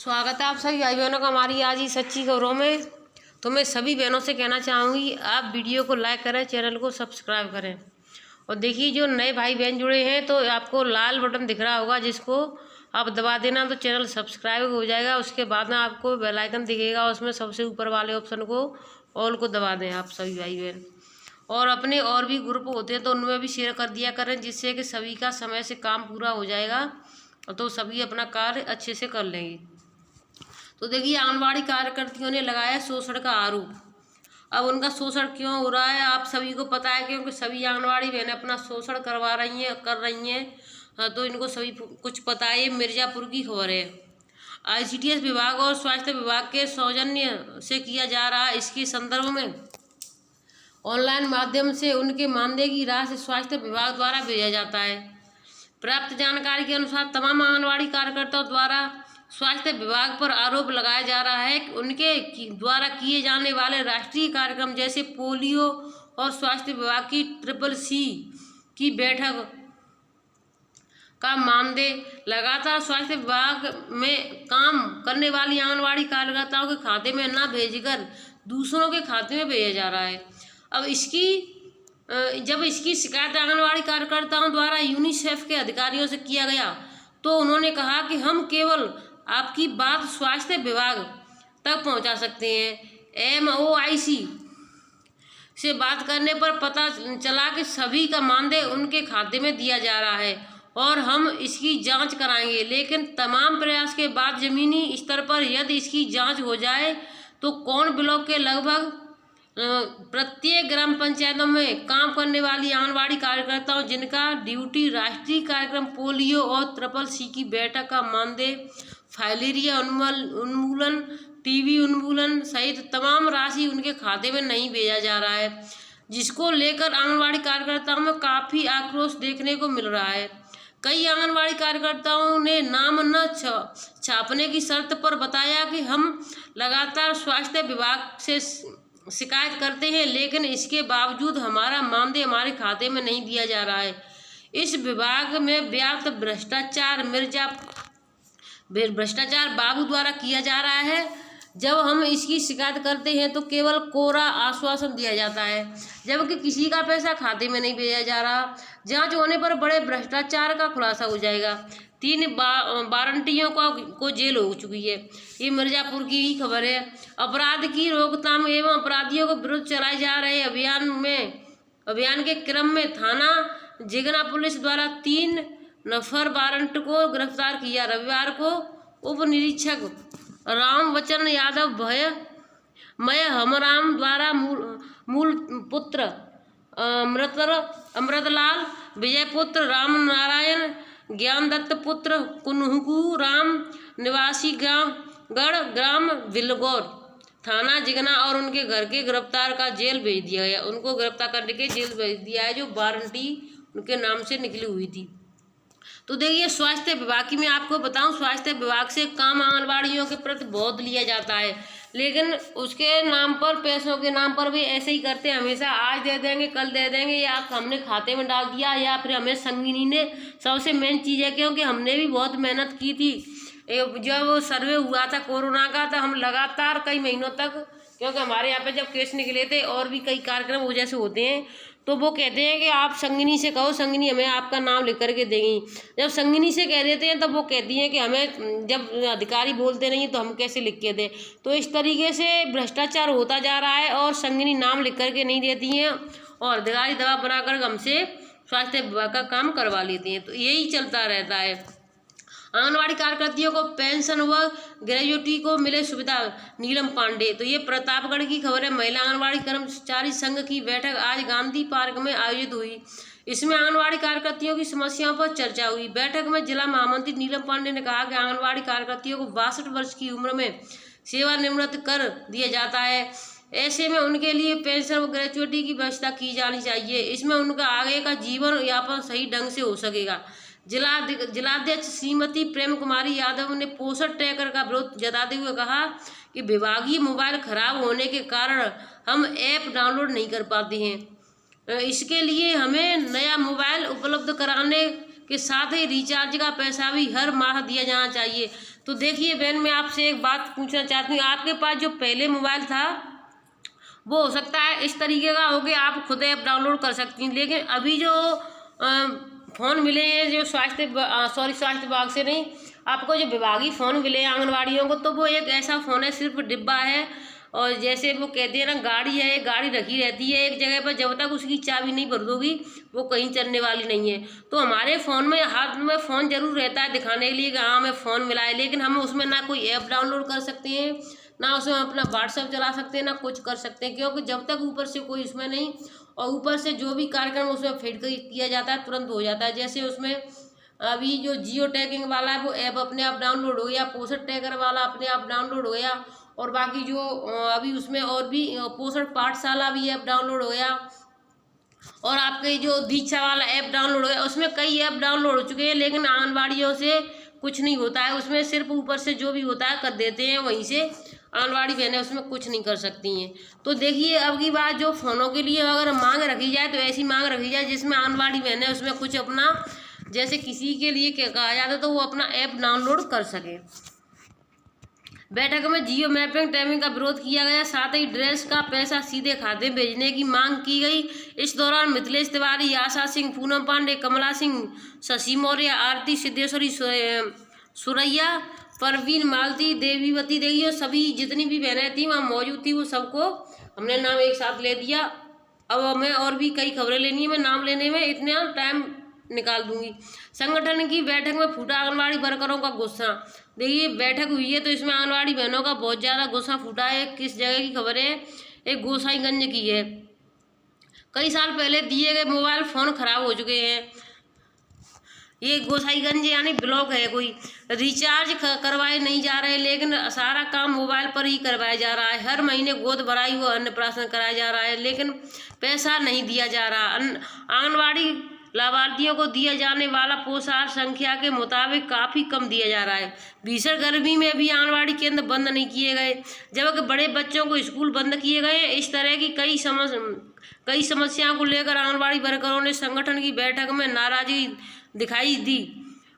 स्वागत है आप सभी भाई बहनों का हमारी आज ही सच्ची खबरों में। तो मैं सभी बहनों से कहना चाहूँगी आप वीडियो को लाइक करें, चैनल को सब्सक्राइब करें। और देखिए जो नए भाई बहन जुड़े हैं तो आपको लाल बटन दिख रहा होगा, जिसको आप दबा देना तो चैनल सब्सक्राइब हो जाएगा। उसके बाद में आपको बेल आइकन दिखेगा, उसमें सबसे ऊपर वाले ऑप्शन को ऑल को दबा दें आप सभी भाई बहन। और अपने और भी ग्रुप होते हैं तो उनमें भी शेयर कर दिया करें, जिससे कि सभी का समय से काम पूरा हो जाएगा तो सभी अपना कार्य अच्छे से कर लेंगे। तो देखिए आंगनबाड़ी कार्यकर्तियों ने लगाया शोषण का आरोप। अब उनका शोषण क्यों हो रहा है आप सभी को पता है, क्योंकि सभी आंगनबाड़ी बहनें अपना शोषण कर रही हैं। हाँ, तो इनको सभी कुछ पता है। ये मिर्ज़ापुर की खबर है। ICTS विभाग और स्वास्थ्य विभाग के सौजन्य से किया जा रहा है। इसके संदर्भ में ऑनलाइन माध्यम से उनके मानदेय की राशि स्वास्थ्य विभाग द्वारा भेजा जाता है। प्राप्त जानकारी के अनुसार तमाम आंगनबाड़ी कार्यकर्ताओं द्वारा स्वास्थ्य विभाग पर आरोप लगाया जा रहा है कि उनके द्वारा किए जाने वाले राष्ट्रीय कार्यक्रम जैसे पोलियो और स्वास्थ्य विभाग की CCC की बैठक का मानदेय लगातार स्वास्थ्य विभाग में काम करने वाली आंगनबाड़ी कार्यकर्ताओं के खाते में न भेजकर दूसरों के खाते में भेजा जा रहा है। अब जब इसकी शिकायत आंगनबाड़ी कार्यकर्ताओं द्वारा यूनिसेफ के अधिकारियों से किया गया तो उन्होंने कहा कि हम केवल आपकी बात स्वास्थ्य विभाग तक पहुंचा सकते हैं। MOIC से बात करने पर पता चला कि सभी का मानदेय उनके खाते में दिया जा रहा है और हम इसकी जांच कराएंगे। लेकिन तमाम प्रयास के बाद जमीनी स्तर पर यदि इसकी जांच हो जाए तो कौन ब्लॉक के लगभग प्रत्येक ग्राम पंचायतों में काम करने वाली आंगनबाड़ी कार्यकर्ताओं जिनका ड्यूटी राष्ट्रीय कार्यक्रम पोलियो और CCC की बैठक का मानदेय, फाइलेरिया उन्मूलन, TB उन्मूलन सहित तमाम राशि उनके खाते में नहीं भेजा जा रहा है, जिसको लेकर आंगनबाड़ी कार्यकर्ताओं में काफ़ी आक्रोश देखने को मिल रहा है। कई आंगनबाड़ी कार्यकर्ताओं ने नाम न छापने की शर्त पर बताया कि हम लगातार स्वास्थ्य विभाग से शिकायत करते हैं, लेकिन इसके बावजूद हमारा मानदेय हमारे खाते में नहीं दिया जा रहा है। इस विभाग में व्याप्त भ्रष्टाचार बाबू द्वारा किया जा रहा है। जब हम इसकी शिकायत करते हैं तो केवल कोरा आश्वासन दिया जाता है, जबकि किसी का पैसा खाते में नहीं भेजा जा रहा। जांच होने पर बड़े भ्रष्टाचार का खुलासा हो जाएगा। 3 वारंटियों को जेल हो चुकी है। ये मिर्ज़ापुर की ही खबर है। अपराध की रोकथाम एवं अपराधियों के विरुद्ध चलाए जा रहे अभियान के क्रम में थाना जिगना पुलिस द्वारा 3 नफर वारंट को गिरफ्तार किया। रविवार को उप निरीक्षक रामवचन यादव मय हमराम द्वारा मूल पुत्र अमृतलाल, विजय पुत्र राम नारायण, ज्ञान दत्त पुत्र कुनहुकू राम निवासी ग्राम बिलगौर, थाना जिगना और उनके घर के गिरफ्तार का जेल भेज दिया गया। उनको गिरफ्तार करने के जेल भेज दिया है, जो वारंटी उनके नाम से निकली हुई थी। तो देखिए स्वास्थ्य विभाग की मैं आपको बताऊं, स्वास्थ्य विभाग से काम आंगनबाड़ियों के प्रति बहुत लिया जाता है, लेकिन उसके नाम पर, पैसों के नाम पर भी ऐसे ही करते हैं हमेशा। आज दे देंगे, कल दे देंगे, या हमने खाते में डाल दिया, या फिर हमें संगिनी ने। सबसे मेन चीज़ है क्योंकि हमने भी बहुत मेहनत की थी। जब सर्वे हुआ था कोरोना का तो हम लगातार कई महीनों तक, क्योंकि हमारे यहाँ पे जब केस निकले थे और भी कई कार्यक्रम वो जैसे होते हैं, तो वो कहते हैं कि आप संगिनी से कहो, संगिनी हमें आपका नाम लिख करके देंगी। जब संगिनी से कह देते हैं तब वो कहती हैं कि हमें, जब अधिकारी बोलते नहीं तो हम कैसे लिख के दें। तो इस तरीके से भ्रष्टाचार होता जा रहा है और संगिनी नाम लिख करके नहीं देती हैं और अधिकारी दबाव बनाकर हमसे स्वास्थ्य विभाग का काम करवा लेती हैं। तो यही चलता रहता है। आंगनबाड़ी कार्यकर्तियों को पेंशन व ग्रेजुएटी को मिले सुविधा, नीलम पांडे। तो ये प्रतापगढ़ की खबर है। महिला आंगनबाड़ी कर्मचारी संघ की बैठक आज गांधी पार्क में आयोजित हुई। इसमें आंगनबाड़ी कार्यकर्तियों की समस्याओं पर चर्चा हुई। बैठक में जिला महामंत्री नीलम पांडे ने कहा कि आंगनबाड़ी कार्यकर्तियों को 62 वर्ष की उम्र में सेवानिवृत्त कर दिया जाता है। ऐसे में उनके लिए पेंशन व ग्रेजुएटी की व्यवस्था की जानी चाहिए। इसमें उनका आगे का जीवन यापन सही ढंग से हो सकेगा। जिलाध्यक्ष श्रीमती प्रेम कुमारी यादव ने पोषण ट्रैकर का विरोध जताते हुए कहा कि विभागीय मोबाइल खराब होने के कारण हम ऐप डाउनलोड नहीं कर पाते हैं। इसके लिए हमें नया मोबाइल उपलब्ध कराने के साथ ही रिचार्ज का पैसा भी हर माह दिया जाना चाहिए। तो देखिए बहन, मैं आपसे एक बात पूछना चाहती हूँ, आपके पास जो पहले मोबाइल था वो हो सकता है इस तरीके का हो कि आप खुद ऐप डाउनलोड कर सकती हैं, लेकिन अभी जो फ़ोन मिले हैं जो स्वास्थ्य विभाग से नहीं, आपको जो विभागीय फ़ोन मिले हैं आंगनवाड़ियों को, तो वो एक ऐसा फ़ोन है, सिर्फ डिब्बा है, और जैसे वो कहते हैं ना गाड़ी है, गाड़ी रखी रहती है एक जगह पर, जब तक उसकी चाबी नहीं भर दोगी वो कहीं चलने वाली नहीं है। तो हमारे फ़ोन में हाथ में फ़ोन ज़रूर रहता है दिखाने के लिए कि हाँ हमें फ़ोन मिला है, लेकिन हम उसमें ना कोई ऐप डाउनलोड कर सकते हैं, ना उसमें अपना व्हाट्सएप चला सकते हैं, ना कुछ कर सकते हैं, क्योंकि जब तक ऊपर से कोई उसमें नहीं, और ऊपर से जो भी कार्यक्रम उसमें फिट किया जाता है तुरंत हो जाता है। जैसे उसमें अभी जो जियो टैगिंग वाला है वो ऐप अपने आप डाउनलोड हो गया, पोषण ट्रैकर वाला अपने आप डाउनलोड हो गया, और बाकी जो अभी उसमें और भी पोषण पाठशाला भी ऐप डाउनलोड हो गया, और आपके जो दीक्षा वाला ऐप डाउनलोड हो गया, उसमें कई ऐप डाउनलोड हो चुके हैं, लेकिन आंगनबाड़ियों से कुछ नहीं होता है, उसमें सिर्फ ऊपर से जो भी होता है कर देते हैं, वहीं से आंगनबाड़ी बहनें उसमें कुछ नहीं कर सकती हैं। तो देखिए अब की बात जो फ़ोनों के लिए अगर मांग रखी जाए तो ऐसी मांग रखी जाए जिसमें आंगनबाड़ी बहनें उसमें कुछ अपना, जैसे किसी के लिए क्या कहा जाता है तो वो अपना ऐप डाउनलोड कर सके। बैठक में जियो मैपिंग टैगिंग का विरोध किया गया, साथ ही ड्रेस का पैसा सीधे खाते में भेजने की मांग की गई। इस दौरान मिथिलेश तिवारी, आशा सिंह, पूनम पांडे, कमला सिंह, शशि मौर्य, आरती सिद्धेश्वरी, सुरैया, परवीन मालती, देवीवती देवी, और सभी जितनी भी बहनें थी वहाँ मौजूद थी, वो सबको हमने नाम एक साथ ले दिया। अब हमें और भी कई खबरें लेनी है, मैं नाम लेने में इतना टाइम निकाल दूंगी। संगठन की बैठक में फूटा आंगनबाड़ी वर्करों का गुस्सा। देखिए बैठक हुई है तो इसमें आंगनबाड़ी बहनों का बहुत ज़्यादा गुस्सा फूटा है। किस जगह की खबर है? एक गोसाईगंज की है। कई साल पहले दिए गए मोबाइल फ़ोन खराब हो चुके हैं। ये गोसाईगंज यानी ब्लॉक है कोई, रिचार्ज करवाए नहीं जा रहे, लेकिन सारा काम मोबाइल पर ही करवाया जा रहा है। हर महीने गोद भराई व अन्नप्राशन कराया जा रहा है, लेकिन पैसा नहीं दिया जा रहा। आंगनबाड़ी लाभार्थियों को दिया जाने वाला पोषाहार संख्या के मुताबिक काफ़ी कम दिया जा रहा है। भीषण गर्मी में भी आंगनबाड़ी केंद्र बंद नहीं किए गए, जबकि बड़े बच्चों को स्कूल बंद किए गए। इस तरह की कई समस्याओं को लेकर आंगनबाड़ी वर्करों ने संगठन की बैठक में नाराजगी दिखाई दी।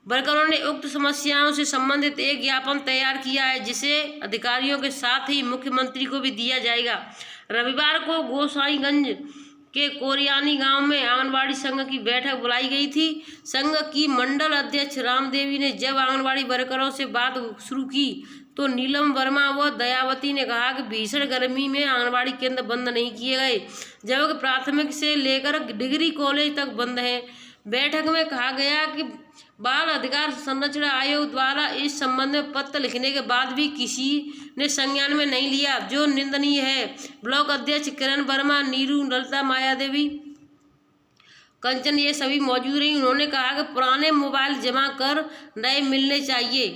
वर्करों ने उक्त समस्याओं से संबंधित एक ज्ञापन तैयार किया है, जिसे अधिकारियों के साथ ही मुख्यमंत्री को भी दिया जाएगा। रविवार को गोसाईगंज के कोरियानी गांव में आंगनबाड़ी संघ की बैठक बुलाई गई थी। संघ की मंडल अध्यक्ष रामदेवी ने जब आंगनबाड़ी वर्करों से बात शुरू की तो नीलम वर्मा व दयावती ने कहा कि भीषण गर्मी में आंगनबाड़ी केंद्र बंद नहीं किए गए, जबकि प्राथमिक से लेकर डिग्री कॉलेज तक बंद हैं। बैठक में कहा गया कि बाल अधिकार संरक्षण आयोग द्वारा इस संबंध में पत्र लिखने के बाद भी किसी ने संज्ञान में नहीं लिया, जो निंदनीय है। ब्लॉक अध्यक्ष किरण वर्मा, नीरू, ललिता, माया देवी, कंचन ये सभी मौजूद रही। उन्होंने कहा कि पुराने मोबाइल जमा कर नए मिलने चाहिए।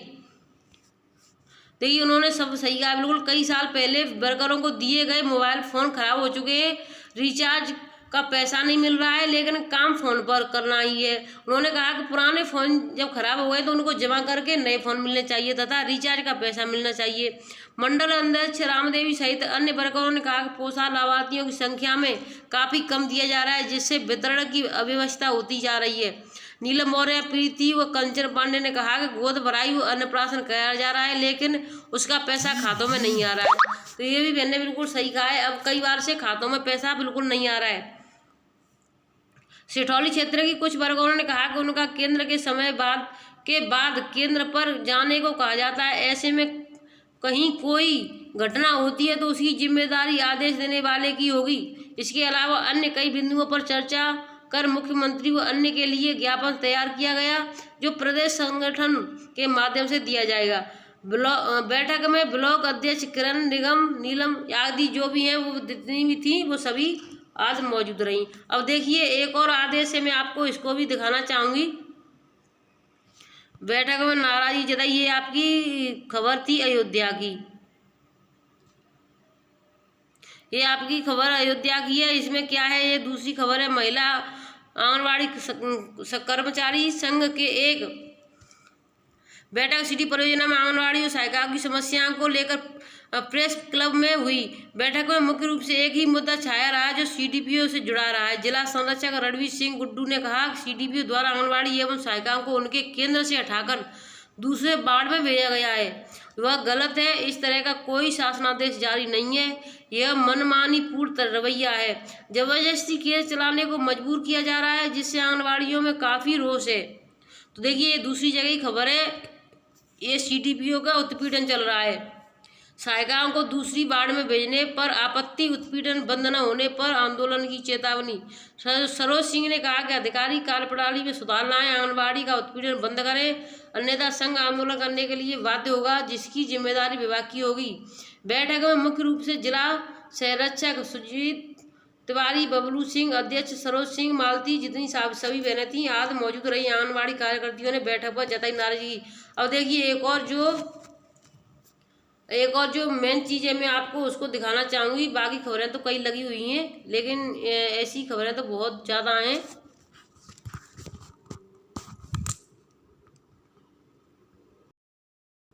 देखिए उन्होंने सब सही कहा, बिल्कुल। कई साल पहले वर्करों को दिए गए मोबाइल फ़ोन खराब हो चुके हैं, रिचार्ज का पैसा नहीं मिल रहा है, लेकिन काम फ़ोन पर करना ही है। उन्होंने कहा कि पुराने फ़ोन जब खराब हो गए तो उनको जमा करके नए फ़ोन मिलने चाहिए तथा रिचार्ज का पैसा मिलना चाहिए। मंडल अध्यक्ष रामदेवी सहित अन्य वर्करों ने कहा कि पोषण लाभार्थियों की संख्या में काफ़ी कम दिया जा रहा है, जिससे वितरण की अव्यवस्था होती जा रही है। नीलम मौर्य, प्रीति व कंचन पांडे ने कहा कि गोद भराई व अन्नप्राशन कराया जा रहा है, लेकिन उसका पैसा खातों में नहीं आ रहा है। तो ये भी मैंने बिल्कुल सही कहा है, अब कई बार से खातों में पैसा बिल्कुल नहीं आ रहा है। सिठौली क्षेत्र की कुछ वर्गों ने कहा कि उनका केंद्र के समय के बाद केंद्र पर जाने को कहा जाता है। ऐसे में कहीं कोई घटना होती है तो उसकी जिम्मेदारी आदेश देने वाले की होगी। इसके अलावा अन्य कई बिंदुओं पर चर्चा कर मुख्यमंत्री व अन्य के लिए ज्ञापन तैयार किया गया, जो प्रदेश संगठन के माध्यम से दिया जाएगा। बैठक में ब्लॉक अध्यक्ष किरण, निगम, नीलम आदि जो भी हैं वो जितनी भी थी वो सभी आज मौजूद रही। अब देखिए एक और आदेश है, मैं आपको इसको भी दिखाना चाहूँगी। बैठक में नाराजगी जताई, ये आपकी खबर थी अयोध्या की, ये आपकी खबर अयोध्या की है। इसमें क्या है, ये दूसरी खबर है। महिला आंगनबाड़ी कर्मचारी संघ के एक बैठक सिटी परियोजना में आंगनबाड़ी और सहायिका की समस्याओं को लेकर प्रेस क्लब में हुई। बैठक में मुख्य रूप से एक ही मुद्दा छाया रहा जो सीडीपीओ से जुड़ा रहा है। जिला संरक्षक रणवीर सिंह गुड्डू ने कहा कि सीडीपीओ द्वारा आंगनबाड़ी एवं सहायिकाओं को उनके केंद्र से हटाकर दूसरे वार्ड में भेजा गया है, वह गलत है। इस तरह का कोई शासनादेश जारी नहीं है, यह मनमानी पूर्ण रवैया है। जबरदस्ती केस चलाने को मजबूर किया जा रहा है, जिससे आंगनबाड़ियों में काफ़ी रोष है। तो देखिए, ये दूसरी जगह की खबर है, ये सीडीपीओ का उत्पीड़न चल रहा है। सहायिकाओं को दूसरी वार्ड में भेजने पर आपत्ति, उत्पीड़न बंद न होने पर आंदोलन की चेतावनी। सरोज सिंह ने कहा कि अधिकारी कार्यप्रणाली में सुधार लाएं, आंगनबाड़ी का उत्पीड़न बंद करें, अन्यथा संघ आंदोलन करने के लिए बाध्य होगा, जिसकी जिम्मेदारी विभाग की होगी। बैठक में मुख्य रूप से जिला संरक्षक सुजीत तिवारी, बबलू सिंह, अध्यक्ष सरोज सिंह, मालती, जितनी सभी बहनें थी आदि मौजूद रही। आंगनबाड़ी कार्यकर्तियों ने बैठक पर जताई नाराजगी। अब देखिए, एक और जो मेन चीज़ है, मैं आपको उसको दिखाना चाहूँगी। बाकी खबरें तो कई लगी हुई हैं, लेकिन ऐसी खबरें तो बहुत ज़्यादा हैं।